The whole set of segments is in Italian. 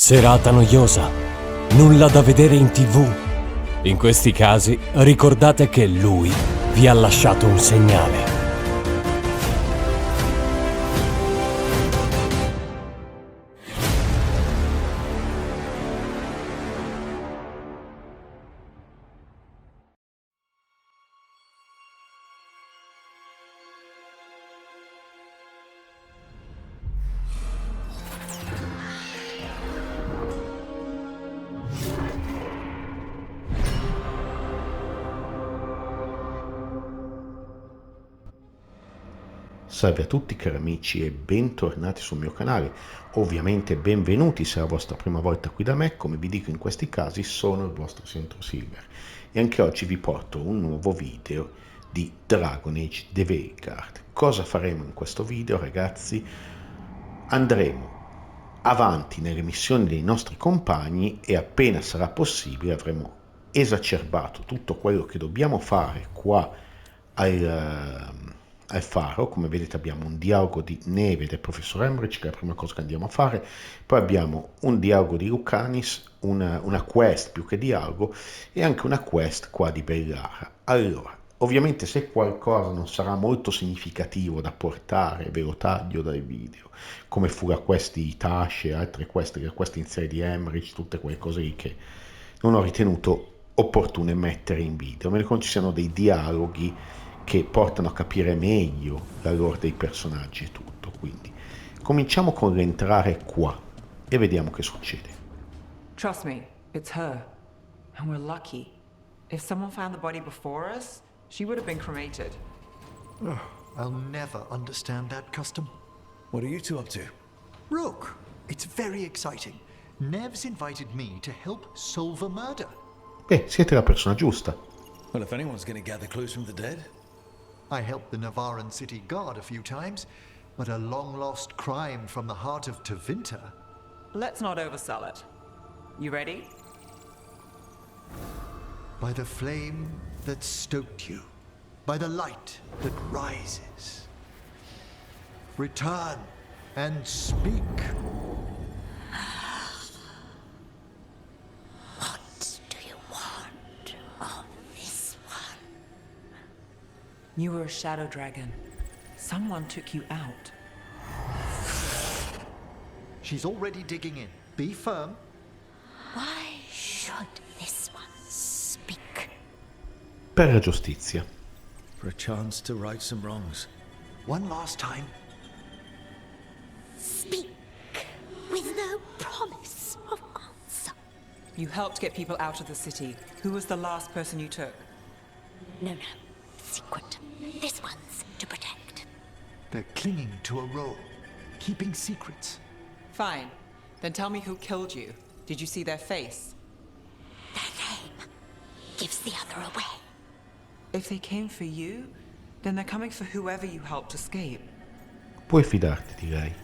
Serata noiosa, nulla da vedere in TV. In questi casi ricordate che lui vi ha lasciato un segnale. Salve a tutti cari amici e bentornati sul mio canale, ovviamente benvenuti se è la vostra prima volta qui da me. Come vi dico in questi casi sono il vostro Centro Silver e anche oggi vi porto un nuovo video di Dragon Age The Veilguard. Cosa faremo in questo video ragazzi? Andremo avanti nelle missioni dei nostri compagni e appena sarà possibile avremo esacerbato tutto quello che dobbiamo fare qua al faro. Come vedete abbiamo un dialogo di Neve del professor Emmerich, che è la prima cosa che andiamo a fare, poi abbiamo un dialogo di Lucanis, una quest più che dialogo e anche una quest qua di Bellara. Allora, ovviamente se qualcosa non sarà molto significativo da portare ve lo taglio dai video, come fu la quest di Tasce e altre quest, la quest iniziale di Emmerich, tutte quelle cose lì che non ho ritenuto opportune mettere in video, ma ci siano dei dialoghi che portano a capire meglio la lore dei personaggi e tutto. Quindi cominciamo con l'entrare qua e vediamo che succede. Trust me, it's her. And we're lucky. If someone found the body before us, she would have been cremated. Oh, I'll never understand that custom. What are you two up to? Rook, it's very exciting. Nev's invited me to help solve a murder. Siete la persona giusta. Well, if anyone's going to gather clues from the dead. I helped the Navaran city guard a few times, but a long-lost crime from the heart of Tevinter. Let's not oversell it. You ready? By the flame that stoked you, by the light that rises. Return and speak. What do you want of this one? You were a shadow dragon. Someone took you out. She's already digging in. Be firm. Why should this one speak? Per la giustizia. For a chance to right some wrongs. One last time. Speak with no promise of answer. You helped get people out of the city. Who was the last person you took? No. Secret. This one's to protect. They're clinging to a role, keeping secrets. Fine. Then tell me who killed you. Did you see their face? Their name gives the other away. If they came for you, then they're coming for whoever you helped escape. Puoi fidarti di lei.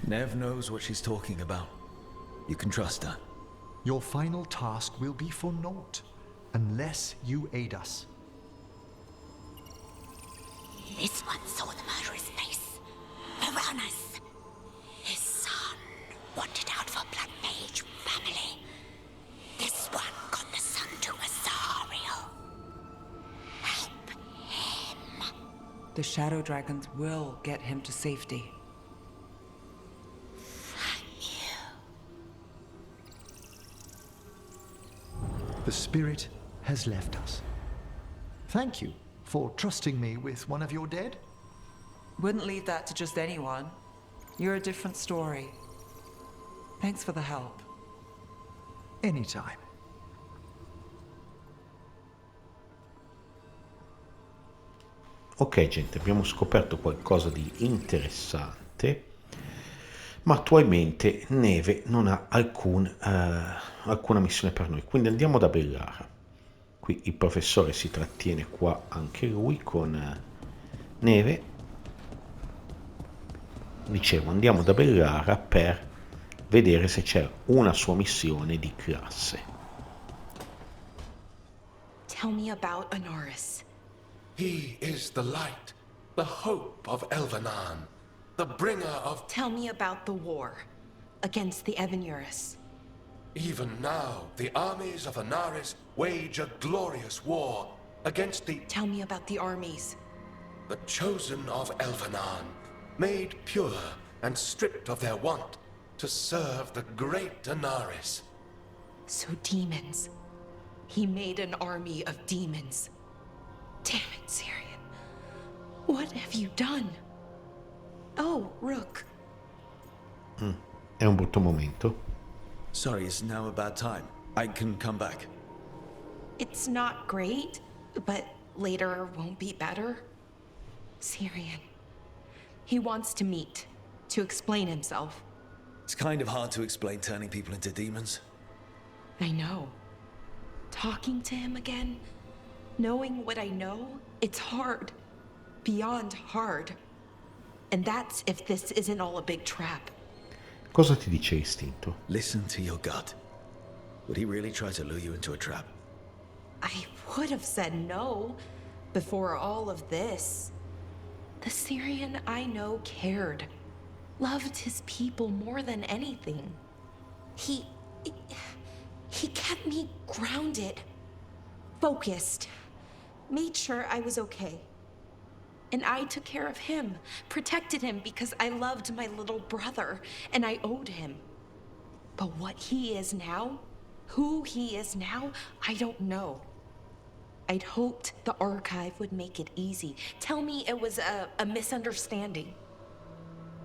Nev knows what she's talking about. You can trust her. Your final task will be for naught, unless you aid us. This one saw the murderer's face. Piranhas. His son wanted out for blood mage family. This one got the son to Azariel. Help him. The shadow dragons will get him to safety. Thank you. The spirit has left us. Thank you for trusting me with one of your dead. Wouldn't leave that to just anyone. You're a different story. Thanks for the help. Anytime. Ok gente, abbiamo scoperto qualcosa di interessante, ma attualmente Neve non ha alcuna missione per noi, quindi andiamo da Bellara. Qui il professore si trattiene qua anche lui con Neve. Dicevo, andiamo da Bellara per vedere se c'è una sua missione di classe. Tell me about Anaris. He is the light, the hope of Elvenan, the bringer of... Tell me about the war. against the Evenuris. Even now, the armies of Anaris wage a glorious war against the Tell me about the armies. chosen of Elvenan, made pure and stripped of their want to serve the great Anaris. So demons. He made an army of demons. Damn it, Cyrian. What have you done? Oh, Rook. È un brutto momento. Sorry, it's now a bad time. I can come back. It's not great, but later won't be better. Cyrian. He wants to meet, to explain himself. It's kind of hard to explain turning people into demons. I know. Talking to him again, knowing what I know, it's hard. Beyond hard. And that's if this isn't all a big trap. Cosa ti dice istinto? Listen to your gut. Would he really try to lure you into a trap? I would have said no before all of this. The Cyrian I know cared. Loved his people more than anything. He kept me grounded, focused, made sure I was okay. And I took care of him, protected him because I loved my little brother and I owed him. But what he is now, who he is now, I don't know. I'd hoped the archive would make it easy. Tell me it was a misunderstanding.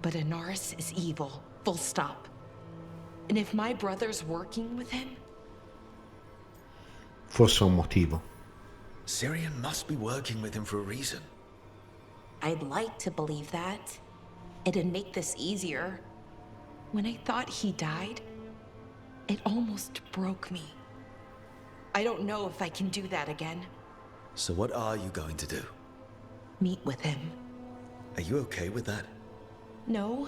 But Anaris is evil, full stop. And if my brother's working with him... Forse un motivo. Cyrian must be working with him for a reason. I'd like to believe that. It'd make this easier. When I thought he died, it almost broke me. I don't know if I can do that again. So what are you going to do? Meet with him. Are you okay with that? No,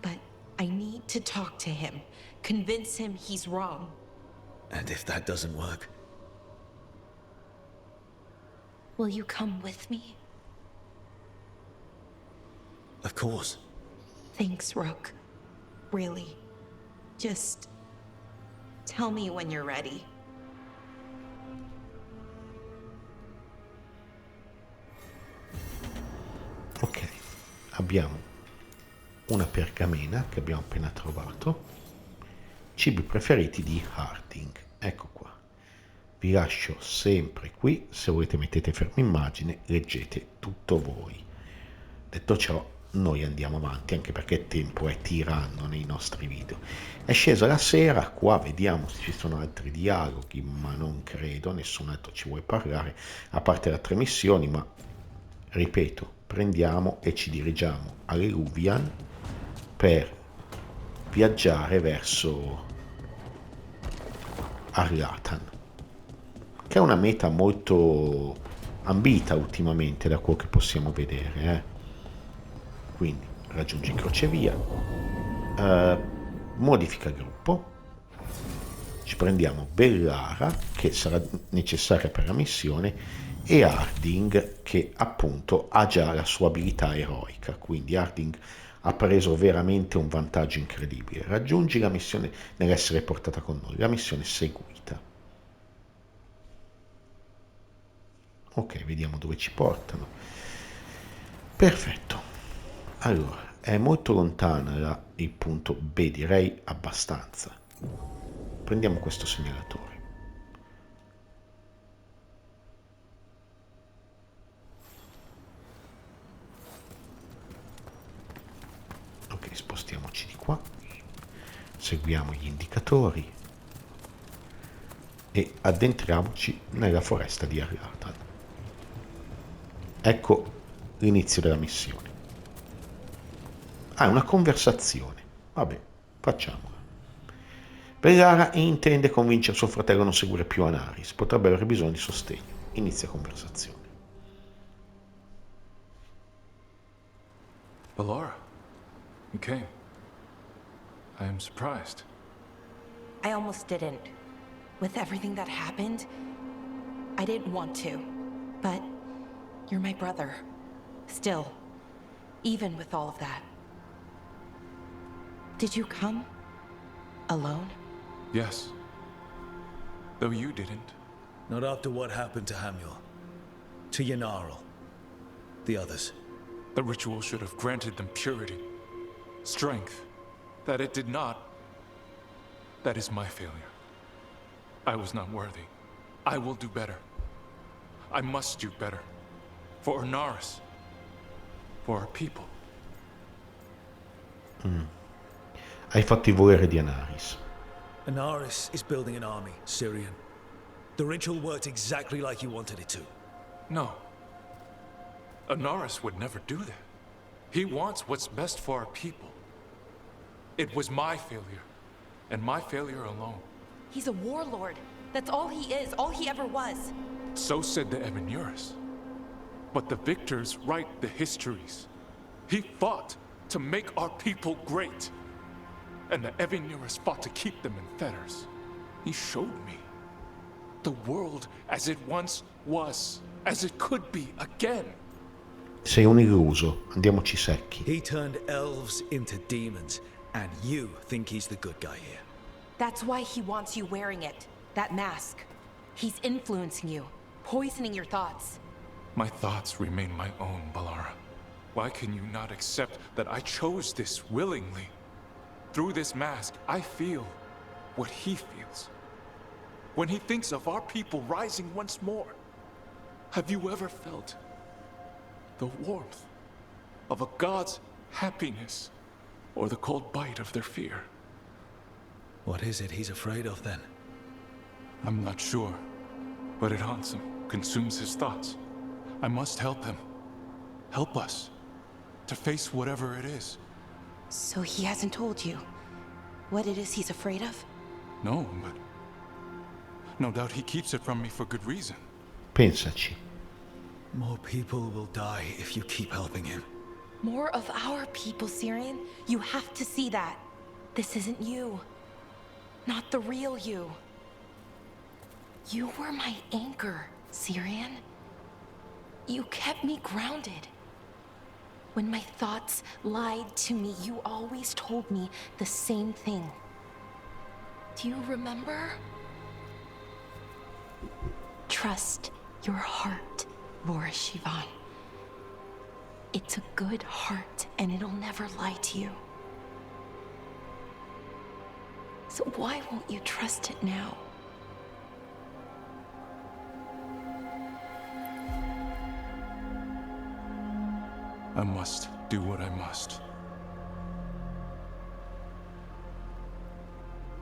but I need to talk to him. Convince him he's wrong. And if that doesn't work? Will you come with me? Of course. Thanks, Rook. Really. Just tell me when you're ready. Ok, abbiamo una pergamena che abbiamo appena trovato. Cibi preferiti di Harding. Ecco qua. Vi lascio sempre qui, se volete mettete fermo immagine, leggete tutto voi. Detto ciò, noi andiamo avanti, anche perché il tempo è tiranno nei nostri video. È scesa la sera, qua vediamo se ci sono altri dialoghi, ma non credo, nessun altro ci vuole parlare, a parte le 3 missioni, ma ripeto, prendiamo e ci dirigiamo a Leluvian per viaggiare verso Arlathan, che è una meta molto ambita ultimamente da quello che possiamo vedere, Quindi raggiungi crocevia, modifica gruppo, ci prendiamo Bellara che sarà necessaria per la missione e Harding che appunto ha già la sua abilità eroica, quindi Harding ha preso veramente un vantaggio incredibile. Raggiungi la missione nell'essere portata con noi, la missione seguita. Ok, vediamo dove ci portano. Perfetto. Allora, è molto lontana il punto B, direi abbastanza. Prendiamo questo segnalatore. Ok, spostiamoci di qua. Seguiamo gli indicatori e addentriamoci nella foresta di Arlathan. Ecco l'inizio della missione. Una conversazione. Vabbè, facciamola. Bellara intende convincere suo fratello a non seguire più Anaris. Potrebbe avere bisogno di sostegno. Inizia conversazione. Bellara, you came. I am surprised. I almost didn't. With everything that happened, I didn't want to. But you're my brother. Still. Even with all of that. Did you come? Alone? Yes. Though you didn't. Not after what happened to Hamuel. To Yanarl. The others. The ritual should have granted them purity. Strength. That it did not. That is my failure. I was not worthy. I will do better. I must do better. For Inaris. For our people. Hai fatto il volere di Inaris. Inaris is building an army, Cyrian. The ritual worked exactly like you wanted it to. No. Inaris would never do that. He wants what's best for our people. It was my failure. And my failure alone. He's a warlord. That's all he is, all he ever was. So said the Evinuris. But the victors write the histories. He fought to make our people great. And the Evinuris fought to keep them in fetters. He showed me the world as it once was, as it could be again. Sei un illuso, andiamoci secchi. He turned elves into demons, and you think he's the good guy here. That's why he wants you wearing it. That mask. He's influencing you, poisoning your thoughts. My thoughts remain my own, Bellara. Why can you not accept that I chose this willingly? Through this mask, I feel what he feels. When he thinks of our people rising once more, have you ever felt the warmth of a god's happiness or the cold bite of their fear? What is it he's afraid of then? I'm not sure, but it haunts him, consumes his thoughts. I must help him. Help us to face whatever it is. So he hasn't told you what it is he's afraid of? No, but no doubt he keeps it from me for good reason. Pensaci. More people will die if you keep helping him. More of our people, Cyrian. You have to see that. This isn't you. Not the real you. You were my anchor, Cyrian. You kept me grounded. When my thoughts lied to me, you always told me the same thing. Do you remember? Trust your heart, Lord Shivan. It's a good heart, and it'll never lie to you. So why won't you trust it now? I must do what I must.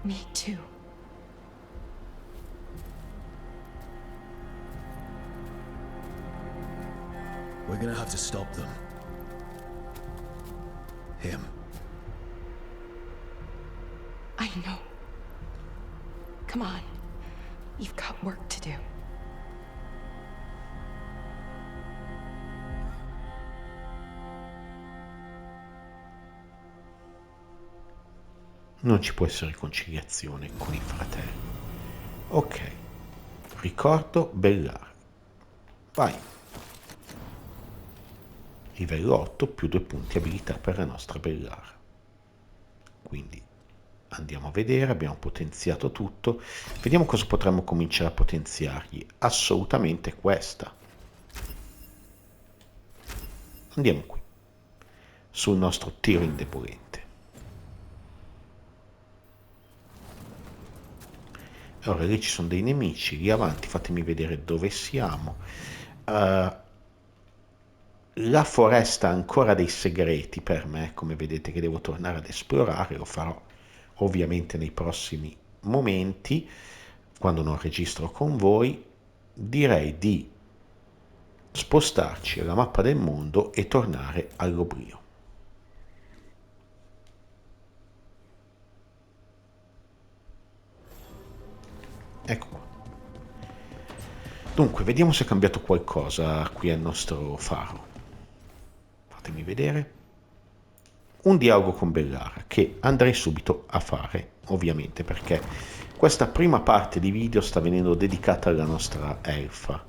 Me too. We're gonna have to stop them. Him. I know. Come on. You've got work to do. Non ci può essere conciliazione con i fratelli. Ok. Ricordo Bellara. Vai. Livello 8 più 2 punti abilità per la nostra Bellara. Quindi andiamo a vedere, abbiamo potenziato tutto. Vediamo cosa potremmo cominciare a potenziargli. Assolutamente questa. Andiamo qui. Sul nostro tiro indebolente. Allora, lì ci sono dei nemici, lì avanti fatemi vedere dove siamo. La foresta ha ancora dei segreti per me, come vedete, che devo tornare ad esplorare. Lo farò ovviamente nei prossimi momenti, quando non registro con voi. Direi di spostarci alla mappa del mondo e tornare all'oblio. Ecco qua. Dunque, vediamo se è cambiato qualcosa qui al nostro faro. Fatemi vedere. Un dialogo con Bellara, che andrei subito a fare, ovviamente, perché questa prima parte di video sta venendo dedicata alla nostra elfa.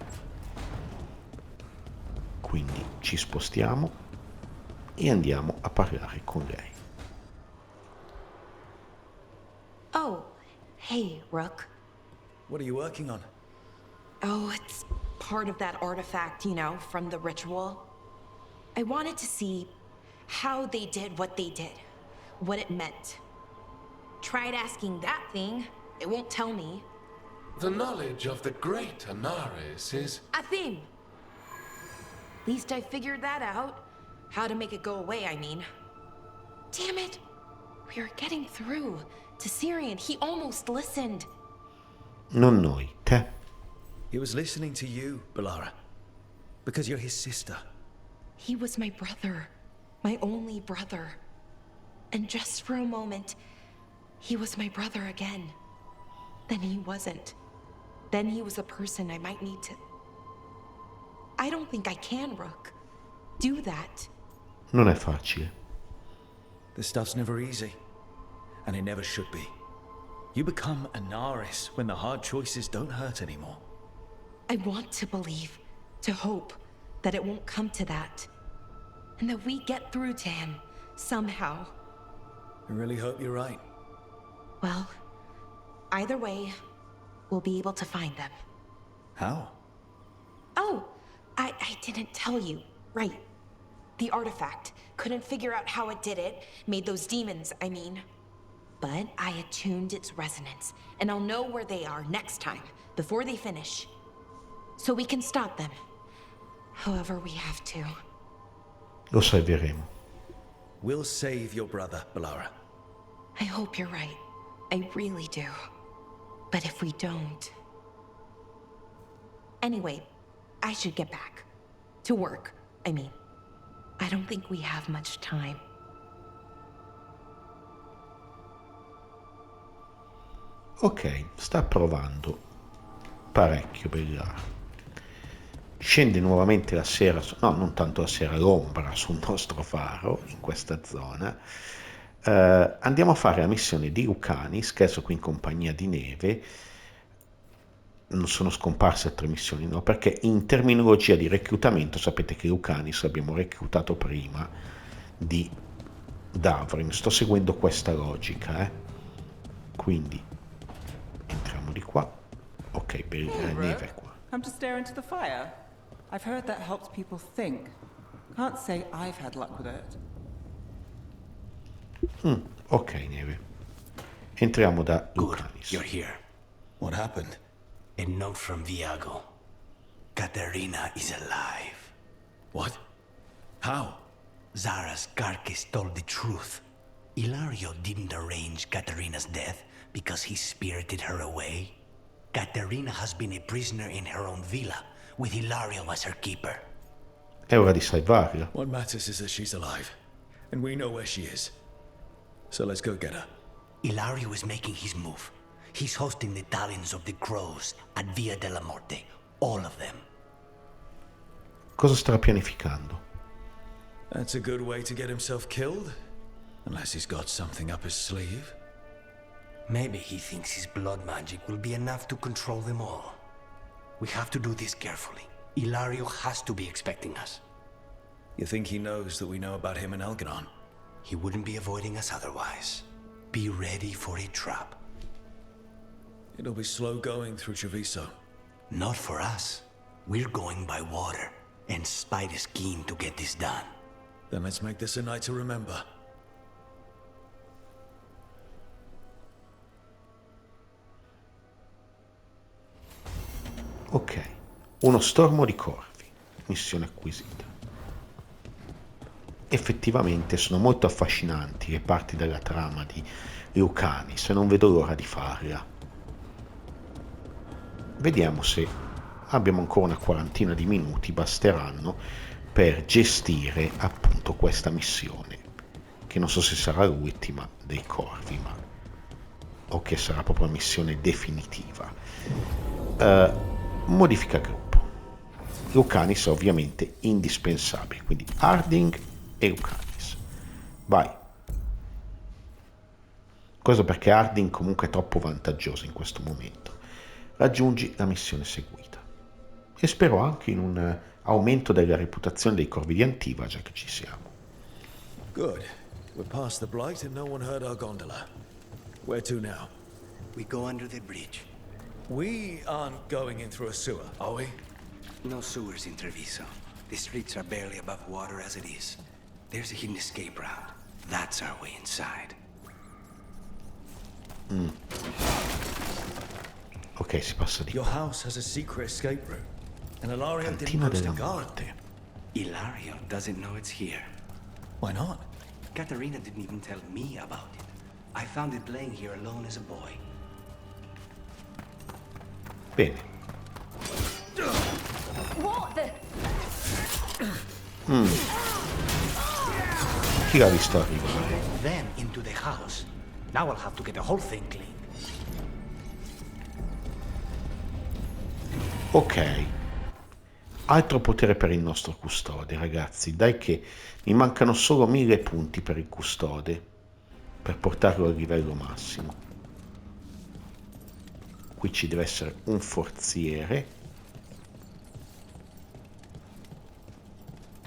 Quindi ci spostiamo e andiamo a parlare con lei. Oh, hey, Rook. What are you working on? Oh, it's part of that artifact, you know, from the ritual. I wanted to see how they did what they did, what it meant. Tried asking that thing, it won't tell me. The knowledge of the great Anaris is... A theme. Least I figured that out. How to make it go away, I mean. Damn it! We were getting through to Cyrian. He almost listened. Non noi, te. He was listening to you, Bellara. Because you're his sister. He was my brother. My only brother. And just for a moment, he was my brother again. Then he wasn't. Then he was a person I might need to... I don't think I can, Rook. Do that. Non è facile. This stuff's never easy. And it never should be. You become Anaris when the hard choices don't hurt anymore. I want to believe, to hope, that it won't come to that. And that we get through to him, somehow. I really hope you're right. Well, either way, we'll be able to find them. How? Oh, I didn't tell you. Right. The artifact. Couldn't figure out how it did it. Made those demons, I mean. But I attuned its resonance, and I'll know where they are next time, before they finish. So we can stop them. However we have to. Lo salveremo. We'll save your brother, Bellara. I hope you're right. I really do. But if we don't... Anyway, I should get back. To work, I mean. I don't think we have much time. Ok, sta provando parecchio Bellara. Scende nuovamente la sera, no, non tanto la sera, l'ombra sul nostro faro, in questa zona. Andiamo a fare la missione di Lucanis, che adesso qui in compagnia di Neve. Non sono scomparse altre missioni, no? Perché in terminologia di reclutamento sapete che Lucanis l'abbiamo reclutato prima di Davrin. Sto seguendo questa logica, Quindi entriamo di qua. Ok, Neve è qua. Come to stare into the fire? I've heard that helps people think. Can't say I've had luck with it. Ok, Neve. Entriamo da Lucanis. You're here. What happened? A note from Viago. Caterina is alive. What? How? Zara's carcass told the truth. Illario didn't arrange Caterina's death because he spirited her away. Caterina has been a prisoner in her own villa, with Illario as her keeper. È ora di salvarla. What matters is that she's alive, and we know where she is. So let's go get her. Illario is making his move. He's hosting the talons of the crows at Via della Morte. All of them. Cosa starà pianificando? That's a good way to get himself killed. Unless he's got something up his sleeve. Maybe he thinks his blood magic will be enough to control them all. We have to do this carefully. Illario has to be expecting us. You think he knows that we know about him and Elganon? He wouldn't be avoiding us otherwise. Be ready for a trap. It'll be slow going through Treviso. Not for us. We're going by water, and Spite is keen to get this done. Then let's make this a night to remember. Ok, uno stormo di corvi, missione acquisita. Effettivamente sono molto affascinanti le parti della trama di Lucanis e non vedo l'ora di farla. Vediamo se abbiamo ancora una quarantina di minuti, basteranno per gestire appunto questa missione, che non so se sarà l'ultima dei corvi, ma o che sarà proprio la missione definitiva. Modifica gruppo. Lucanis è ovviamente indispensabile, quindi Harding e Lucanis. Vai. Questo perché Harding comunque è troppo vantaggioso in questo momento. Raggiungi la missione seguita. E spero anche in un aumento della reputazione dei corvi di Antiva, già che ci siamo. Good. We're past the blight and no one heard our gondola. Where to now? We go under the bridge. We aren't going in through a sewer, are we? No sewers in Treviso. The streets are barely above water as it is. There's a hidden escape route. That's our way inside. Ok, si passa di Your qua. house has a secret escape route. And Illario didn't Cantina post a della guard. morte. Illario doesn't know it's here. Why not? Caterina didn't even tell me about it. I found it playing here alone as a boy. Bene. What the? Chi l'ha visto arrivare? Then into the house. Now I'll have to get the whole thing clean. Ok. Altro potere per il nostro custode, ragazzi. Dai che mi mancano solo 1000 punti per il custode, per portarlo al livello massimo. Qui ci deve essere un forziere,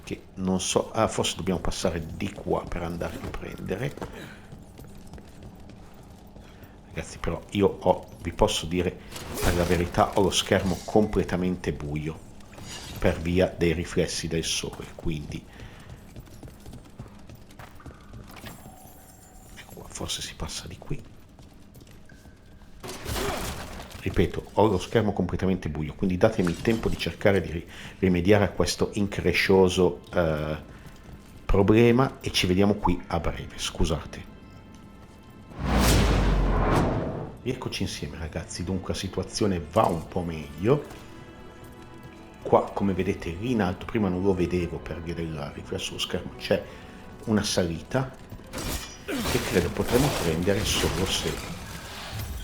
che non so... Ah, forse dobbiamo passare di qua per andare a prendere. Ragazzi, però io vi posso dire per la verità, ho lo schermo completamente buio per via dei riflessi del sole, quindi ecco qua, forse si passa di qui. Ripeto, ho lo schermo completamente buio, quindi datemi il tempo di cercare di rimediare a questo increscioso problema e ci vediamo qui a breve, scusate. Eccoci insieme, ragazzi. Dunque la situazione va un po' meglio. Qua, come vedete, lì in alto, prima non lo vedevo per via del riflesso sullo schermo, c'è una salita che credo potremo prendere solo se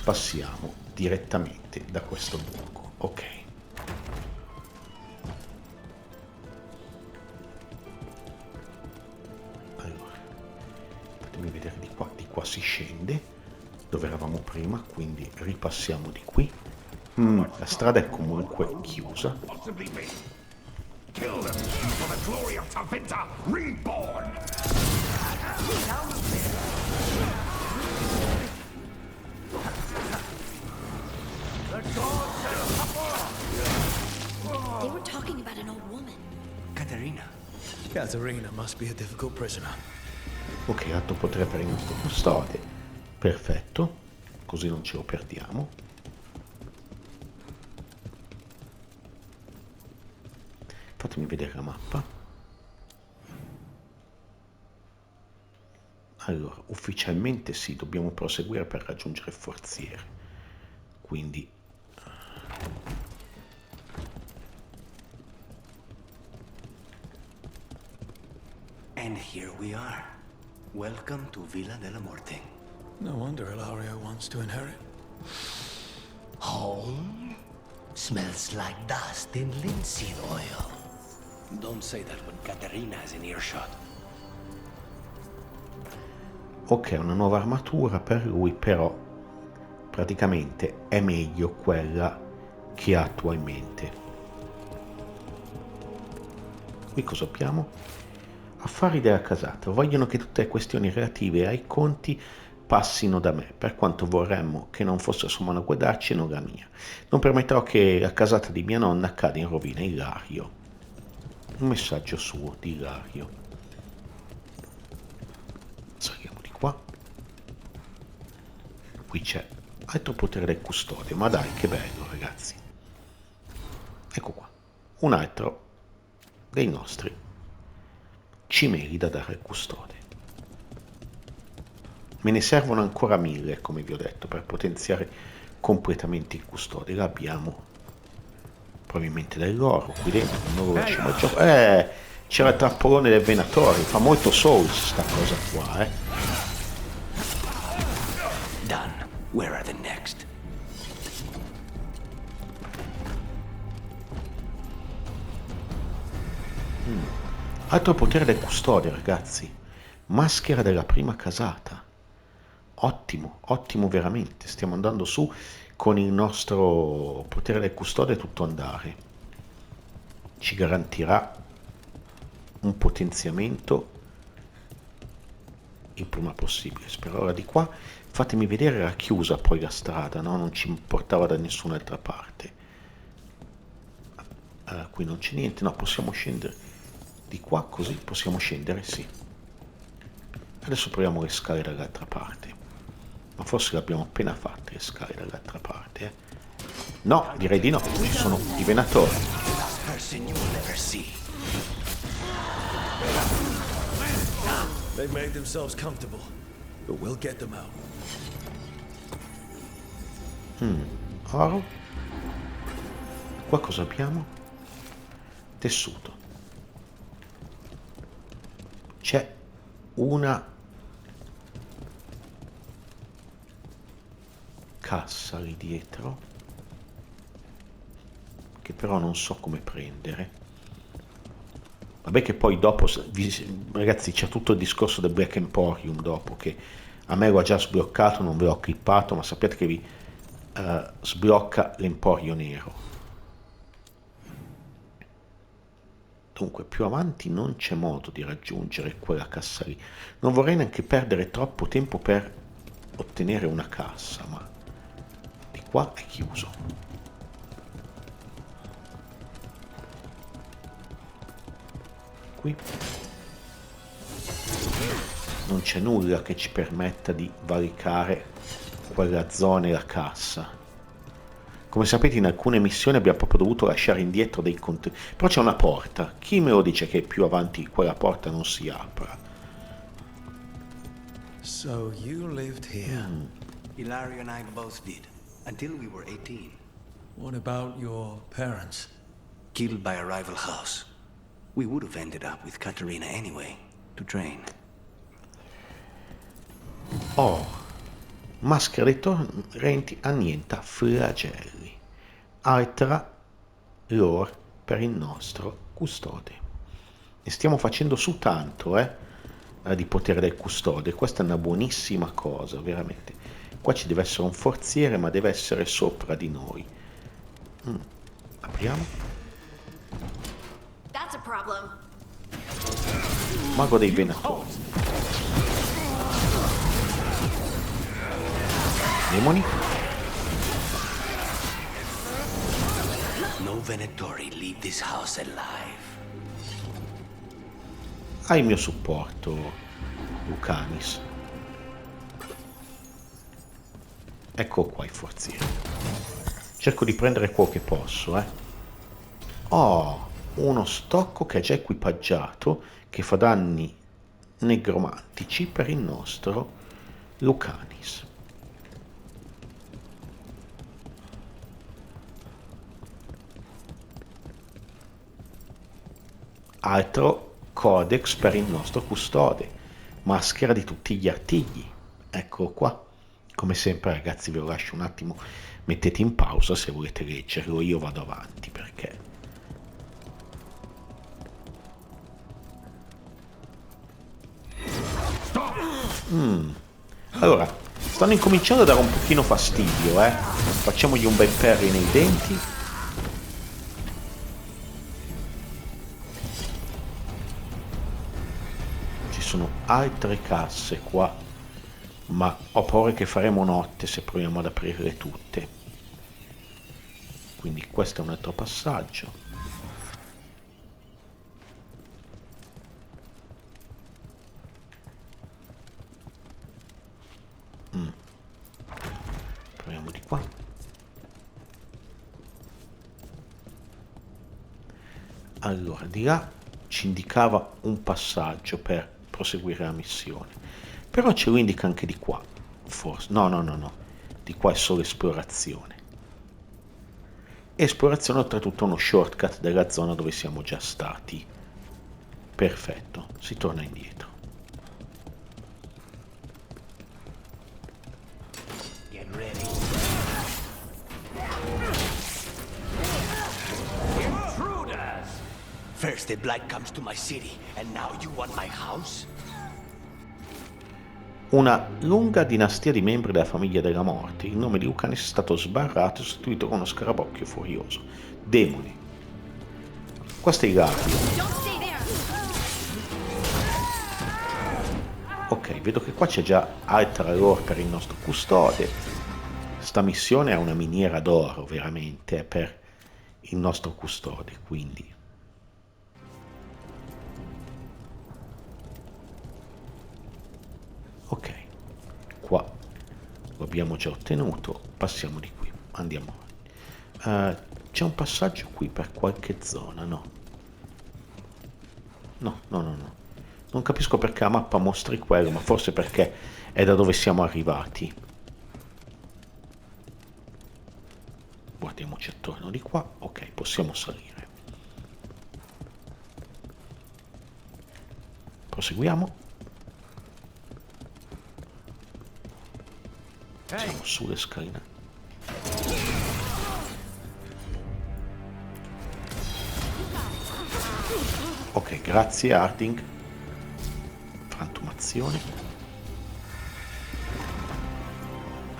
passiamo direttamente da questo buco. Ok. Allora, fatemi vedere di qua si scende, dove eravamo prima, quindi ripassiamo di qui. La strada è comunque chiusa. They were talking about an old woman. Caterina. Caterina must be a difficult prisoner. Ok, altro potere per il nostro custode. Perfetto, così non ce lo perdiamo. Fatemi vedere la mappa. Allora, ufficialmente sì, dobbiamo proseguire per raggiungere il forziere. Quindi And here we are. Welcome to Villa della Morte. No wonder Illario wants to inherit. Home? Smells like dust and linseed oil. Don't say that when Caterina is in earshot. ok, una nuova armatura per lui, però praticamente è meglio quella che ha attualmente. Qui cosa abbiamo? Affari della casata. Vogliono che tutte le questioni relative ai conti passino da me, per quanto vorremmo che non fosse sua mano a guardarci e non la mia. Non permetterò che la casata di mia nonna cada in rovina. Illario. Un messaggio suo di Illario. Saliamo di qua. Qui c'è altro potere del custode, ma dai, che bello, ragazzi. Ecco qua, un altro dei nostri cimeli da dare al custode. Me ne servono ancora 1000, come vi ho detto, per potenziare completamente il custode. L'abbiamo probabilmente del loro qui dentro, non lo lasciamo al gioco. C'era il trappolone del venatore, fa molto Souls sta cosa qua, Done. Where are the next? Altro potere del custode, ragazzi. Maschera della prima casata. Ottimo, ottimo veramente. Stiamo andando su con il nostro potere del custode tutto andare. Ci garantirà un potenziamento il prima possibile. Spero ora di qua. Fatemi vedere, era chiusa poi la strada, no? Non ci portava da nessun'altra parte. Qui non c'è niente, no, possiamo scendere di qua, così possiamo scendere, sì. Adesso proviamo le scale dall'altra parte. Ma forse l'abbiamo appena fatte le scale dall'altra parte, eh? No, direi di no, ci sono i venatori. They made themselves comfortable, but we'll get them out. Oro. Qua cosa abbiamo? Tessuto. C'è una cassa lì dietro, che però non so come prendere. Vabbè che poi dopo, ragazzi, c'è tutto il discorso del Black Emporium dopo, che a me lo ha già sbloccato, non ve l'ho clippato, ma sappiate che vi sblocca l'Emporio Nero. Dunque, più avanti non c'è modo di raggiungere quella cassa lì. Non vorrei neanche perdere troppo tempo per ottenere una cassa, ma di qua è chiuso. Qui non c'è nulla che ci permetta di valicare quella zona e la cassa. Come sapete, in alcune missioni abbiamo proprio dovuto lasciare indietro dei contenuti. Però c'è una porta. Chi me lo dice che più avanti quella porta non si apra? So you lived here. Illario and I both did, until we were 18. What about your parents? Killed by a rival house. We would have ended up with Caterina anyway, to train. Oh, maschera dei torrenti annienta flagelli. Altra loro per il nostro custode. Ne stiamo facendo su tanto, di potere del custode. Questa è una buonissima cosa, veramente. Qua ci deve essere un forziere, ma deve essere sopra di noi. Apriamo. That's a problem. Mago dei venatori. Demoni. No venatori leave this house alive. Hai il mio supporto, Lucanis. Ecco qua i forzieri. Cerco di prendere quello che posso, Oh, uno stocco che è già equipaggiato, che fa danni negromantici per il nostro Lucanis. Altro codex per il nostro custode, maschera di tutti gli artigli. Ecco qua. Come sempre, ragazzi, ve lo lascio un attimo, mettete in pausa se volete leggerlo, io vado avanti perché allora stanno incominciando a dare un pochino fastidio, facciamogli un bel parry nei denti. Sono altre casse qua, ma ho paura che faremo notte se proviamo ad aprirle tutte. Quindi questo è un altro passaggio. Proviamo di qua. Allora, di là ci indicava un passaggio per proseguire la missione, però ce lo indica anche di qua, forse. No, di qua è solo esplorazione. Esplorazione, oltretutto uno shortcut della zona dove siamo già stati. Perfetto, si torna indietro. Get ready. Intruders! First the blight comes to my city, and now you want my house? Una lunga dinastia di membri della famiglia della morte. Il nome di Lucanis è stato sbarrato e sostituito con uno scarabocchio furioso. Demoni. Questo è Illario. Ok. Ok, vedo che qua c'è già altra lore per il nostro custode. Sta missione è una miniera d'oro, veramente, per il nostro custode, quindi. Ok, qua lo abbiamo già ottenuto, passiamo di qui, andiamo avanti. C'è un passaggio qui per qualche zona, no? No. Non capisco perché la mappa mostri quello, ma forse perché è da dove siamo arrivati. Guardiamoci attorno di qua. Ok, possiamo salire. Proseguiamo. Siamo sulle scaline. Ok, grazie Harding. Frantumazione.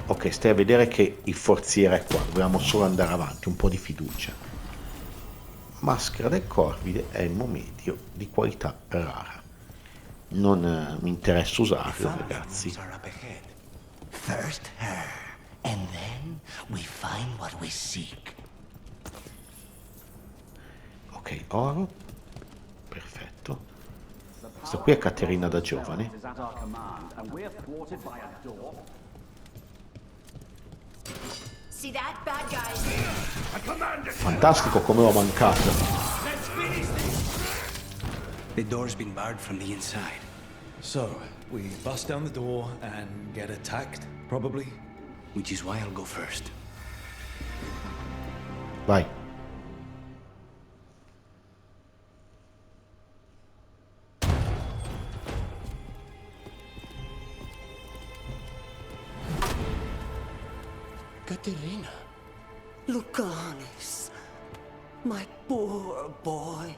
Ok, stai a vedere che il forziere è qua, dobbiamo solo andare avanti, un po' di fiducia. Maschera del corvide è il medio di qualità rara. Non mi interessa usarlo, ragazzi. First her, and then we find what we seek. Ok, oro. Perfetto. Questa qui è Caterina da giovane. Fantastico come l'ho mancato. The door's been barred from the inside. So, we bust down the door and get attacked, probably? Which is why I'll go first. Vai. Caterina. Lucanis. My poor boy.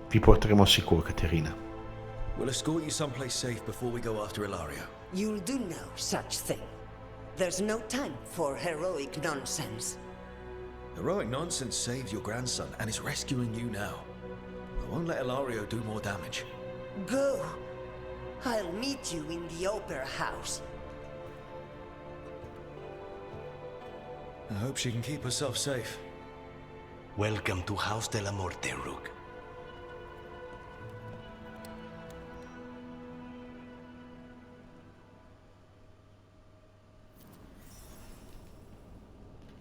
Vi porteremo al sicuro, Caterina. We'll escort you someplace safe before we go after Illario. You'll do no such thing. There's no time for heroic nonsense. Heroic nonsense saved your grandson and is rescuing you now. I won't let Illario do more damage. Go. I'll meet you in the opera house. I hope she can keep herself safe. Welcome to House de la Morte, Rook.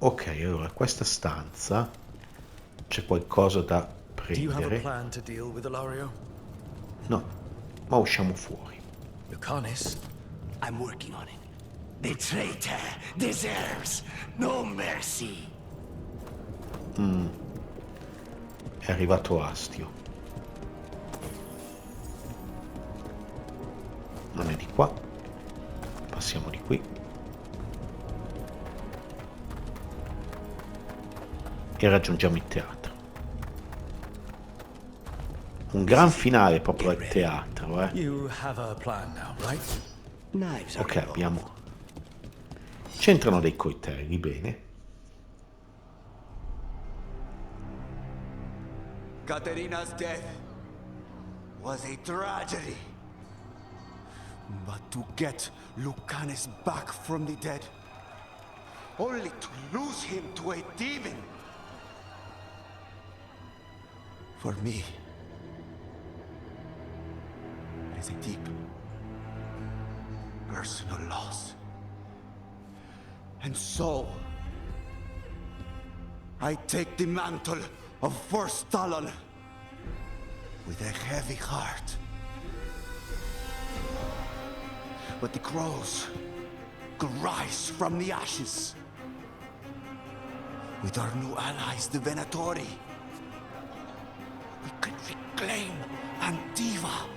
Ok, allora, questa stanza c'è qualcosa da Do you have a prendere. plan to deal with Illario? No, ma usciamo fuori. Lucanis? I'm working on it. The traitor deserves no mercy. È arrivato Astio. Non è di qua. Passiamo di qui. E raggiungiamo il teatro. Un gran finale proprio al teatro, eh. You have a plan now, right? Knives are Ok, involved. abbiamo... C'entrano dei coltelli, bene. Caterina's death was a tragedy. But to get Lucanis back from the dead, only to lose him to a demon. For me, it is a deep, personal loss. And so, I take the mantle of First Talon with a heavy heart. But the crows could rise from the ashes. With our new allies, the Venatori, we could reclaim Antiva.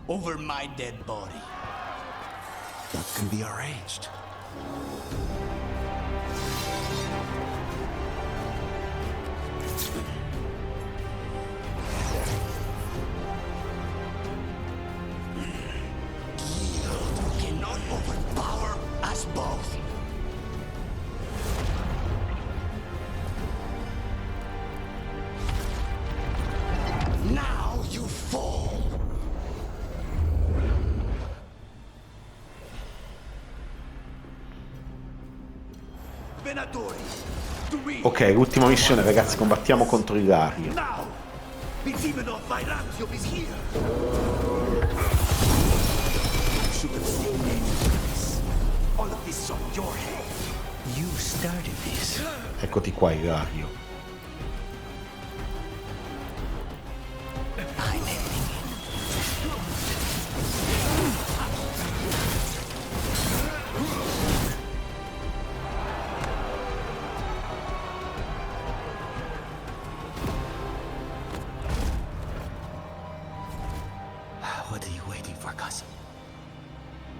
Over my dead body. That can be arranged. Guild cannot overpower us both. Ok, l'ultima missione, ragazzi, combattiamo contro Illario. The demon of Violentium is here! Should have seen it. All of this on your head. You started this. Eccoti qua, Illario. I'm ending it. What are you waiting for, cousin?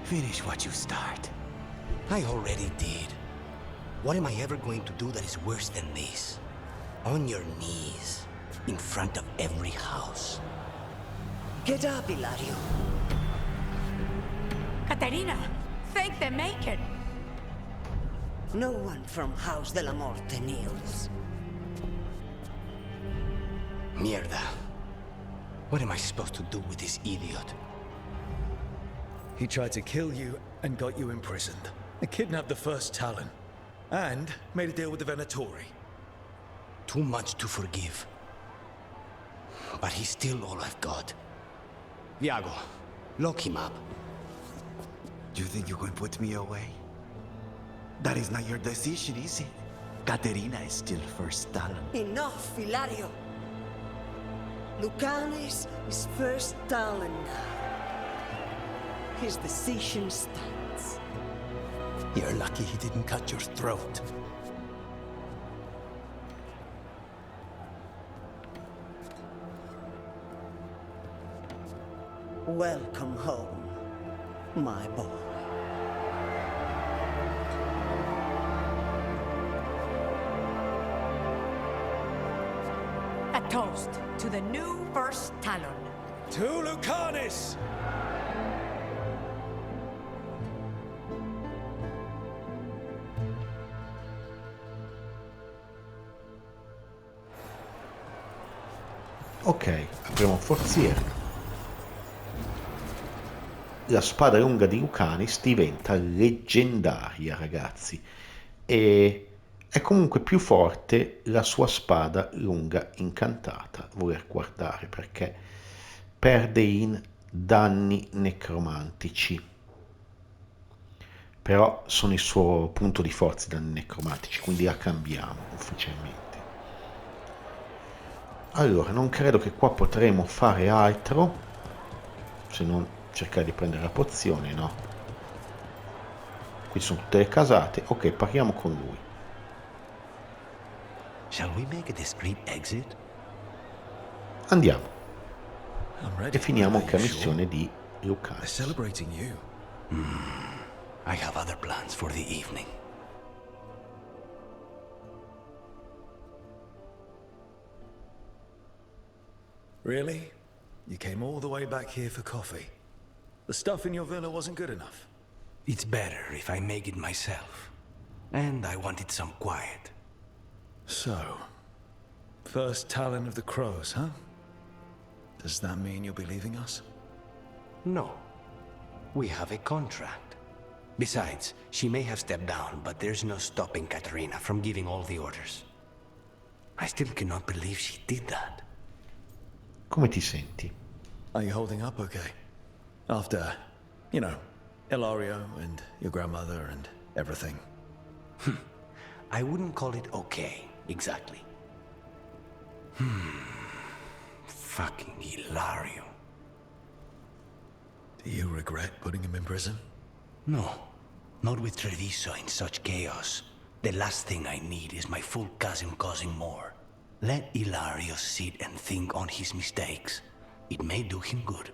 Finish what you start. I already did. What am I ever going to do that is worse than this? On your knees, in front of every house. Get up, Illario. Caterina, thank the Maker. No one from House de la Morte kneels. Mierda. What am I supposed to do with this idiot? He tried to kill you and got you imprisoned. And kidnapped the first Talon. And made a deal with the Venatori. Too much to forgive. But he's still all I've got. Viago, lock him up. You think you can put me away? That is not your decision, is it? Caterina is still first Talon. Enough, Illario. Lucanis is first Talon now. His decision stands. You're lucky he didn't cut your throat. Welcome home, my boy. A toast to the new first Talon. To Lucanis! Ok, apriamo forziere. La spada lunga di Lucanis diventa leggendaria, ragazzi, e è comunque più forte la sua spada lunga incantata, voler guardare, perché perde in danni necromantici, però sono il suo punto di forza i danni necromantici, quindi la cambiamo ufficialmente. Allora, non credo che qua potremo fare altro, se non cercare di prendere la pozione, no? Qui sono tutte le casate. Ok, parliamo con lui. Shall we make a discreet exit? Andiamo. E finiamo anche la missione di Lucanis. Celebrating you. I have other plans for the evening. Really? You came all the way back here for coffee? The stuff in your villa wasn't good enough? It's better if I make it myself. And I wanted some quiet. So, first Talon of the Crows, huh? Does that mean you'll be leaving us? No. We have a contract. Besides, she may have stepped down, but there's no stopping Caterina from giving all the orders. I still cannot believe she did that. Come ti senti? Are you holding up okay? After, you know, Illario and your grandmother and everything. I wouldn't call it okay, exactly. Fucking Illario. Do you regret putting him in prison? No, not with Treviso in such chaos. The last thing I need is my full cousin causing more. Let Illario sit and think on his mistakes. It may do him good.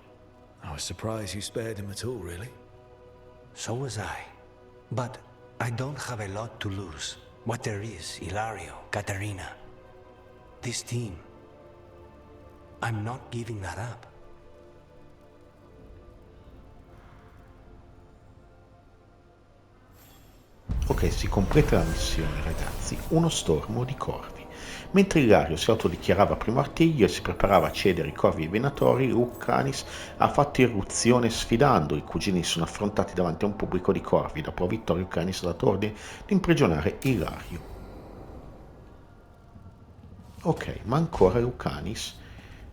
I was surprised you spared him at all, really. So was I. But I don't have a lot to lose. What there is, Illario, Caterina. This team. I'm not giving that up. Ok, si completa la missione, ragazzi. Uno stormo di corvi. Mentre Illario si autodichiarava primo artiglio e si preparava a cedere i corvi ai venatori, Lucanis ha fatto irruzione sfidando. I cugini si sono affrontati davanti a un pubblico di corvi. Dopo la vittoria Lucanis ha dato ordine di imprigionare Illario. Ok, ma ancora Lucanis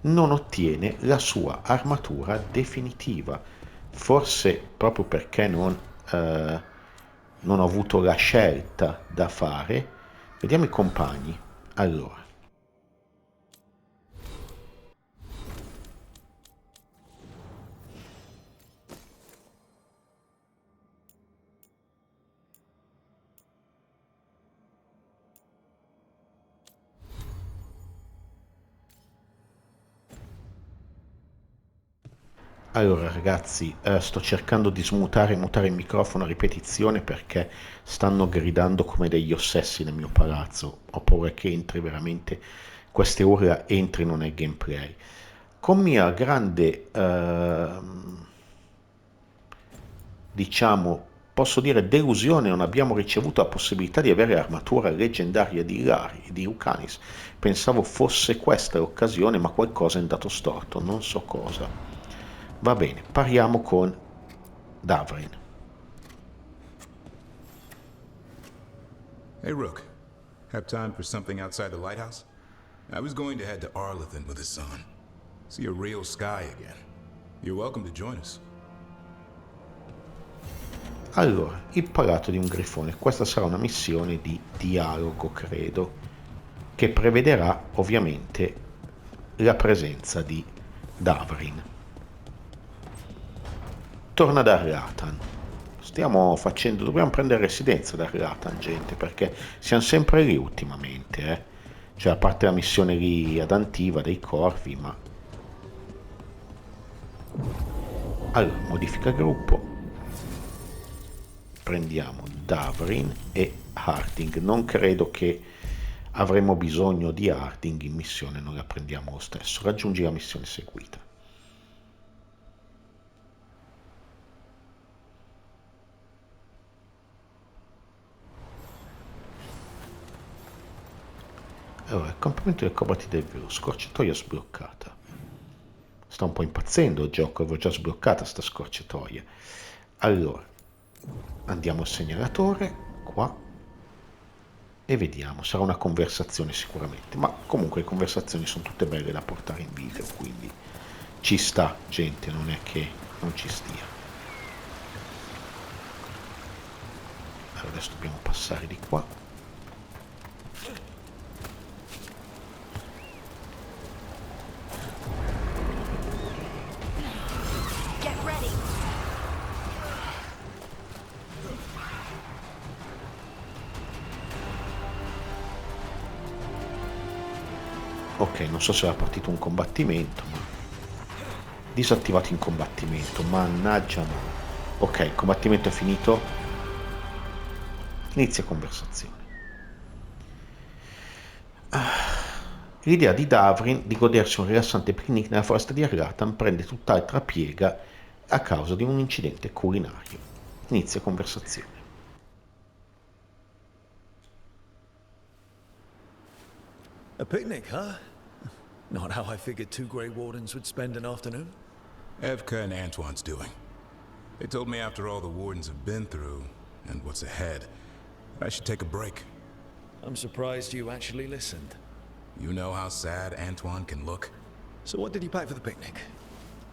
non ottiene la sua armatura definitiva, forse proprio perché non ho avuto la scelta da fare. Vediamo i compagni. Allora, ragazzi, sto cercando di smutare e mutare il microfono a ripetizione perché stanno gridando come degli ossessi nel mio palazzo. Ho paura che entri veramente, queste urla entrino nel gameplay. Con mia grande, diciamo, posso dire delusione, non abbiamo ricevuto la possibilità di avere l'armatura leggendaria di Lucanis. Pensavo fosse questa l'occasione, ma qualcosa è andato storto, non so cosa. Va bene, parliamo con Davrin. Hey Rook, have time for something outside the lighthouse? I was going to head to Arlathan with the sun. See a real sky again. You're welcome to join us. Allora, il palato di un grifone. Questa sarà una missione di dialogo, credo, che prevederà ovviamente la presenza di Davrin. Torna da Arlathan. Dobbiamo prendere residenza da Arlathan, gente, perché siamo sempre lì ultimamente, Cioè, a parte la missione lì ad Antiva dei corvi, ma... Allora, modifica gruppo. Prendiamo Davrin e Harding. Non credo che avremo bisogno di Harding in missione, noi la prendiamo lo stesso. Raggiungi la missione seguita. Allora, accompagnamento del acrobati del velo, scorciatoia sbloccata. Sta un po' impazzendo il gioco, avevo già sbloccata sta scorciatoia. Allora, andiamo al segnalatore, qua, e vediamo, sarà una conversazione sicuramente, ma comunque le conversazioni sono tutte belle da portare in video, quindi ci sta, gente, non è che non ci stia. Allora, adesso dobbiamo passare di qua. Ok, non so se era partito un combattimento, ma... Disattivato in combattimento, mannaggia no. Ok, il combattimento è finito. Inizia conversazione. L'idea di Davrin di godersi un rilassante picnic nella foresta di Arlathan prende tutt'altra piega a causa di un incidente culinario. Inizia conversazione. A picnic, huh? Not how I figured two Grey Wardens would spend an afternoon. Evka and Antoine's doing. They told me after all the Wardens have been through, and what's ahead, I should take a break. I'm surprised you actually listened. You know how sad Antoine can look? So what did you pack for the picnic?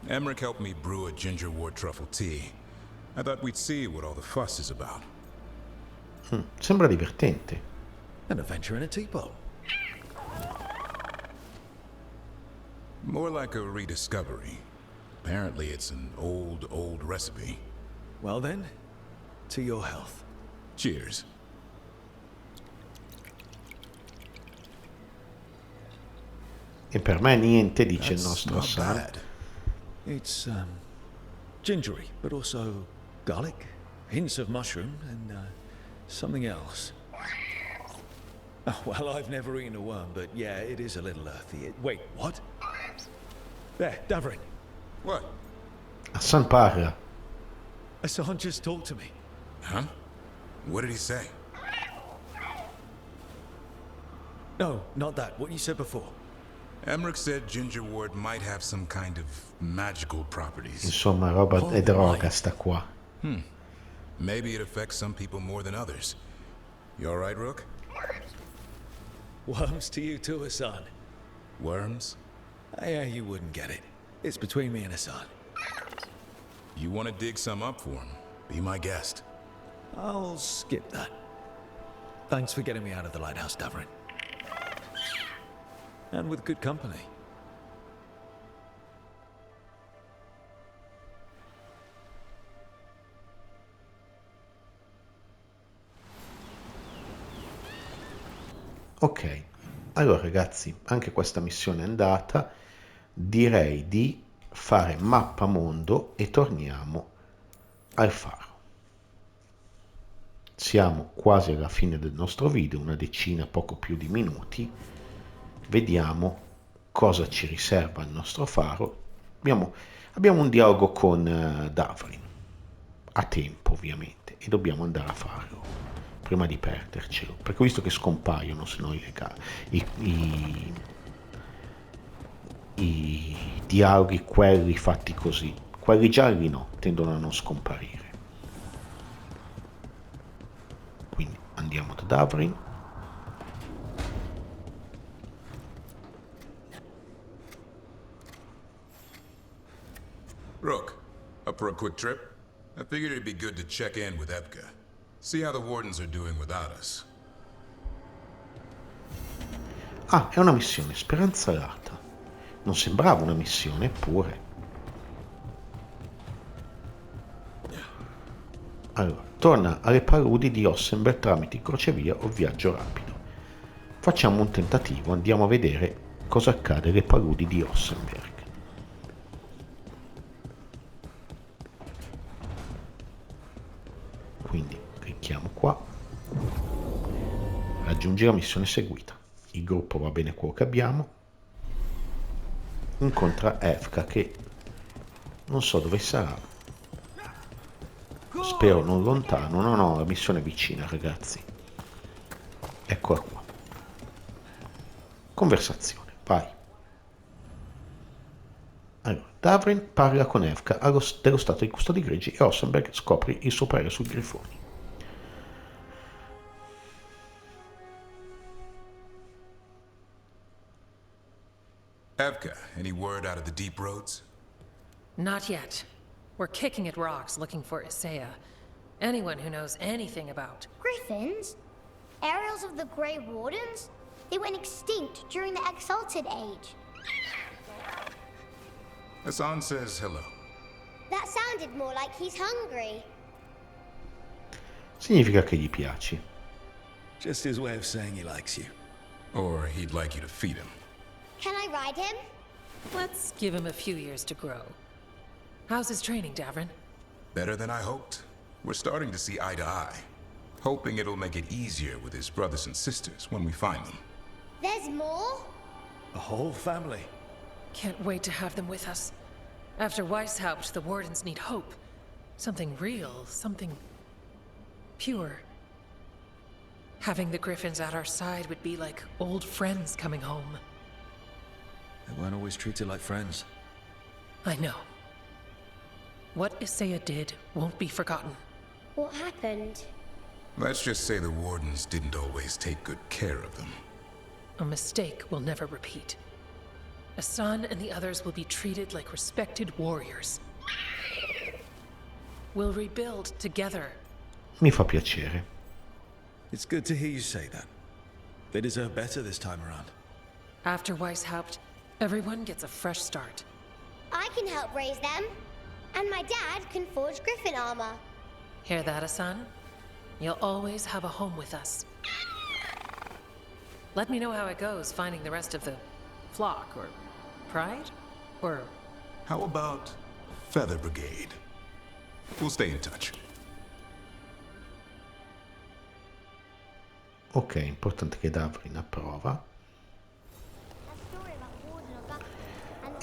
Emmerich helped me brew a ginger wort truffle tea. I thought we'd see what all the fuss is about. Sembra divertente. An adventure in a teapot. More like a rediscovery. Apparently it's an old recipe. Well then, to your health. Cheers. E per me niente, dice il nostro Sam. It's gingery, but also garlic, hints of mushroom, and something else. Oh, well, I've never eaten a worm, but yeah, it is a little earthy. Wait, what? There, Davrin. What? Hassan parla. Hassan just talked to me. Huh? What did he say? No, not that. What you said before. Emmerich said Ginger Ward might have some kind of magical properties. Insomma, roba e droga sta qua. Maybe it affects some people more than others. You all right, Rook? Worms to you too, Hassan. Worms? Yeah, you wouldn't get it. It's between me and Hassan. You want to dig some up for him? Be my guest. I'll skip that. Thanks for getting me out of the lighthouse, Davrin. And with good company. Ok, allora ragazzi, anche questa missione è andata. Direi di fare mappa mondo e torniamo al faro. Siamo quasi alla fine del nostro video, una decina, poco più di minuti. Vediamo cosa ci riserva il nostro faro. Abbiamo un dialogo con Davrin, a tempo ovviamente, e dobbiamo andare a farlo prima di perdercelo, perché ho visto che scompaiono se no i dialoghi, quelli fatti così, quelli gialli no, tendono a non scomparire. Quindi andiamo da Davrin. Rook, up for a quick trip? I figured it'd be good to check in with Ebka. See how the Wardens are doing without us. Ah, è una missione speranzalata. Non sembrava una missione, eppure. Allora, torna alle paludi di Ossenberg tramite crocevia o viaggio rapido. Facciamo un tentativo, andiamo a vedere cosa accade alle paludi di Ossenberg. Quindi clicchiamo qua. Raggiungi la missione seguita. Il gruppo va bene quello che abbiamo. Incontra Evka che non so dove sarà. Spero non lontano. No, la missione è vicina, ragazzi. Eccola qua. Conversazione, vai. Allora, Davrin parla con Evka dello stato di custodi grigi e Ossenberg scopre il suo parere sui grifoni. Evka, any word out of the deep roads? Not yet. We're kicking at rocks looking for Isaiah. Anyone who knows anything about... Griffins? Aerials of the Grey Wardens? They went extinct during the Exalted Age. Hassan says hello. That sounded more like he's hungry. Significa che gli piaci. Just his way of saying he likes you. Or he'd like you to feed him. Can I ride him? Let's give him a few years to grow. How's his training, Davrin? Better than I hoped. We're starting to see eye to eye. Hoping it'll make it easier with his brothers and sisters when we find them. There's more? A whole family. Can't wait to have them with us. After Weishaupt, the Wardens need hope. Something real, something... pure. Having the Griffins at our side would be like old friends coming home. They weren't always treated like friends. I know. What Isaiah did won't be forgotten. What happened? Let's just say the Wardens didn't always take good care of them. A mistake we'll never repeat. Hassan and the others will be treated like respected warriors. We'll rebuild together. Mi fa piacere. It's good to hear you say that. They deserve better this time around. After Weishaupt, everyone gets a fresh start. I can help raise them. And my dad can forge Griffin armor. Hear that, Hassan? You'll always have a home with us. Let me know how it goes finding the rest of the flock, or pride, or... How about Feather Brigade? We'll stay in touch. Ok, è importante che Davrin approva.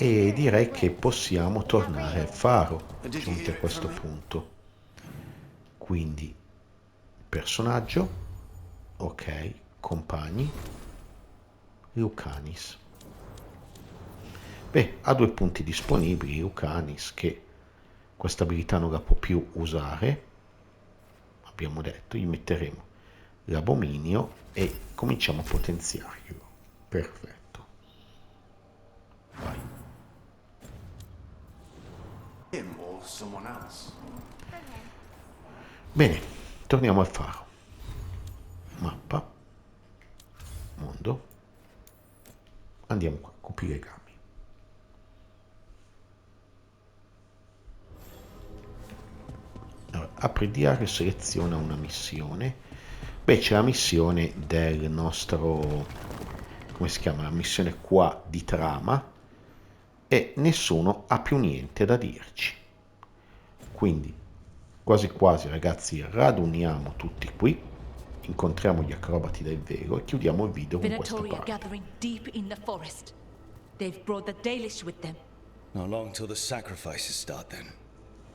E direi che possiamo tornare al faro, giunti a questo punto. Quindi, personaggio, ok, compagni, Lucanis. Beh, ha 2 punti disponibili Lucanis, che questa abilità non la può più usare, abbiamo detto. Gli metteremo l'abominio e cominciamo a potenziarlo. Perfetto, vai. Bene, torniamo al faro. Mappa, mondo, andiamo qua, copi legami. Allora, apri diario, seleziona una missione. Beh, c'è la missione del nostro, come si chiama, la missione qua di trama, e nessuno ha più niente da dirci. Quindi quasi quasi, ragazzi, raduniamo tutti qui, incontriamo gli acrobati del velo e chiudiamo il video con questa Venatori are parte. gathering deep in the forest. They've brought the Dalish with them. Not long till the sacrifices start then.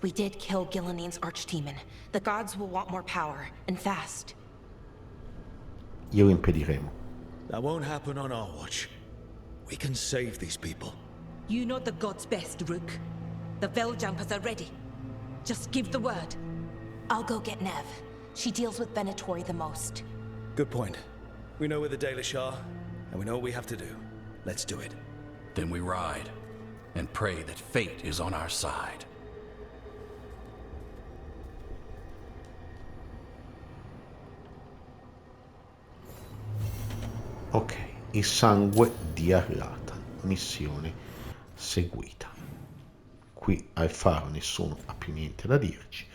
We did kill Gilanine's archdemon. The gods will want more power, and fast. Glielo impediremo. That won't happen on our watch. We can save these people. You know the gods best, Rook. The Veiljumpers are ready. Just give the word. I'll go get Nev. She deals with Venatori the most. Good point. We know where the Dalish are, and we know what we have to do. Let's do it. Then we ride, and pray that fate is on our side. Ok, il sangue di Arlathan, missione seguita. Qui al faro nessuno ha più niente da dirci,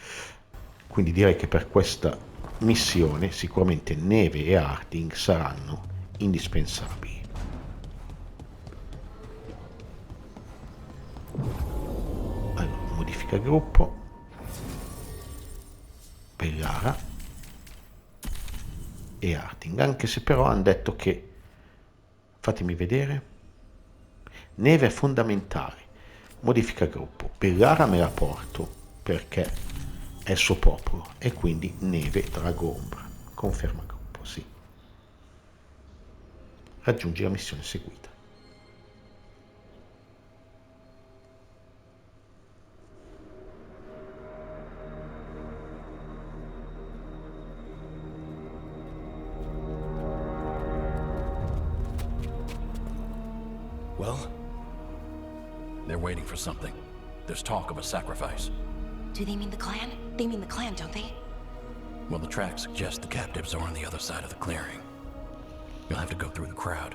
quindi direi che per questa missione sicuramente Neve e Harding saranno indispensabili. Allora, modifica gruppo, Bellara e Harding, anche se però hanno detto che, fatemi vedere, Neve è fondamentale. Modifica gruppo, Bellara me la porto perché è il suo popolo, e quindi Neve Drago Ombra. Conferma gruppo, sì. Raggiungi la missione seguita. Well? They're waiting for something. There's talk of a sacrifice. Do they mean the clan? They mean the clan, don't they? Well, the tracks suggest the captives are on the other side of the clearing. You'll have to go through the crowd.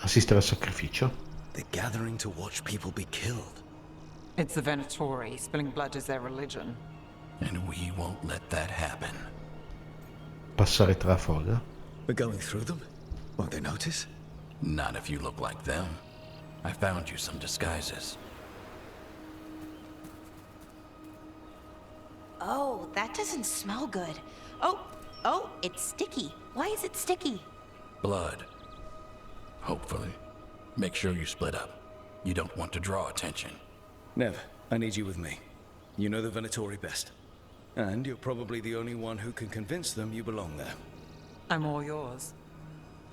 Assistere al sacrificio? They're gathering to watch people be killed. It's the Venatori. Spilling blood is their religion. And we won't let that happen. Passare tra la folla? We're going through them? Won't they notice? Not if you look like them. I found you some disguises. Oh, that doesn't smell good. Oh, it's sticky. Why is it sticky? Blood. Hopefully. Make sure you split up. You don't want to draw attention. Nev, I need you with me. You know the Venatori best. And you're probably the only one who can convince them you belong there. I'm all yours.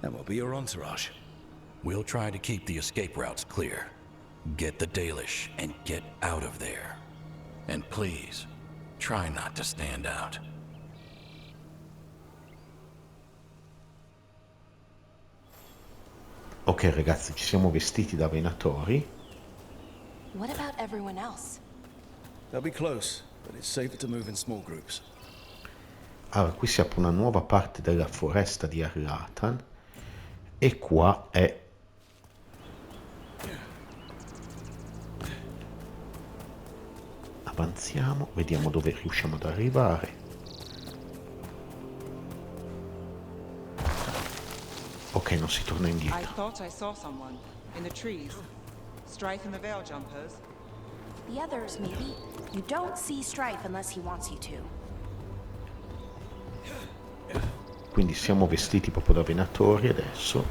And we'll be your entourage. We'll try to keep the escape routes clear. Get the Dalish and get out of there. And please, try not to stand out. Ok ragazzi, ci siamo vestiti da venatori. What about everyone else? They'll be close, but it's safer to move in small groups. Allora, qui si apre una nuova parte della foresta di Arlathan e qua è avanziamo, vediamo dove riusciamo ad arrivare. Ok, non si torna indietro. I thought I saw someone in the trees. Strife and the Veiljumpers. The others, maybe. You don't see Strife unless he wants you to. Quindi siamo vestiti proprio da venatori adesso.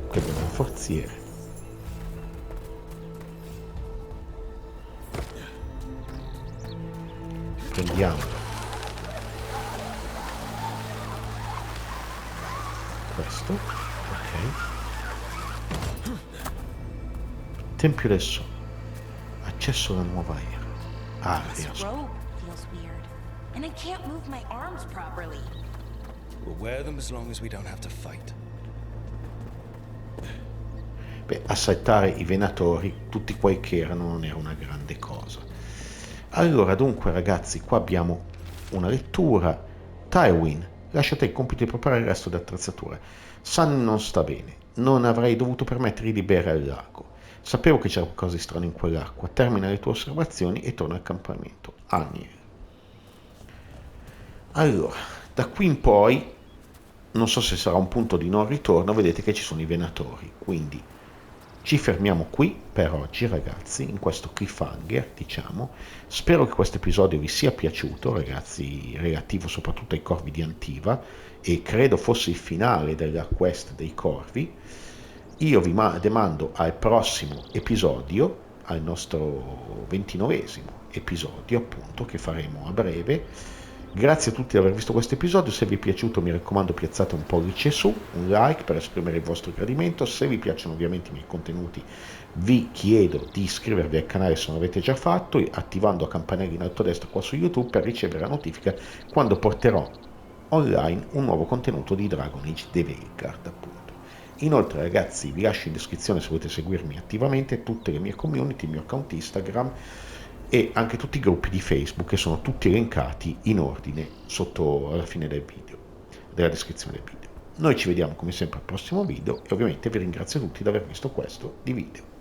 Qui abbiamo un forziere. Prendiamo questo, ok. Tempio del Sole, accesso alla nuova era, This Aria. robe feels weird, and I can't move my arms properly. We'll wear them as long as we don't have to fight. Beh, assaltare i venatori, tutti quei che erano, non era una grande cosa. Allora, dunque ragazzi, qua abbiamo una lettura. Tywin, lascia te il compito di preparare il resto dell'attrezzatura. Sun non sta bene, non avrei dovuto permettergli di bere al lago. Sapevo che c'era qualcosa di strano in quell'acqua. Termina le tue osservazioni e torna al campamento. Aniel. Allora, da qui in poi, non so se sarà un punto di non ritorno, vedete che ci sono i venatori, quindi ci fermiamo qui per oggi ragazzi, in questo cliffhanger, diciamo. Spero che questo episodio vi sia piaciuto, ragazzi, relativo soprattutto ai corvi di Antiva, e credo fosse il finale della quest dei corvi. Io vi demando al prossimo episodio, al nostro 29esimo episodio appunto, che faremo a breve. Grazie a tutti di aver visto questo episodio. Se vi è piaciuto, mi raccomando, piazzate un pollice su, un like per esprimere il vostro gradimento. Se vi piacciono ovviamente i miei contenuti, vi chiedo di iscrivervi al canale se non l'avete già fatto, attivando la campanella in alto a destra qua su YouTube per ricevere la notifica quando porterò online un nuovo contenuto di Dragon Age The Veilguard, appunto. Inoltre ragazzi, vi lascio in descrizione, se volete seguirmi attivamente, tutte le mie community, il mio account Instagram e anche tutti i gruppi di Facebook, che sono tutti elencati in ordine sotto alla fine del video, della descrizione del video. Noi ci vediamo come sempre al prossimo video e ovviamente vi ringrazio tutti di aver visto questo di video.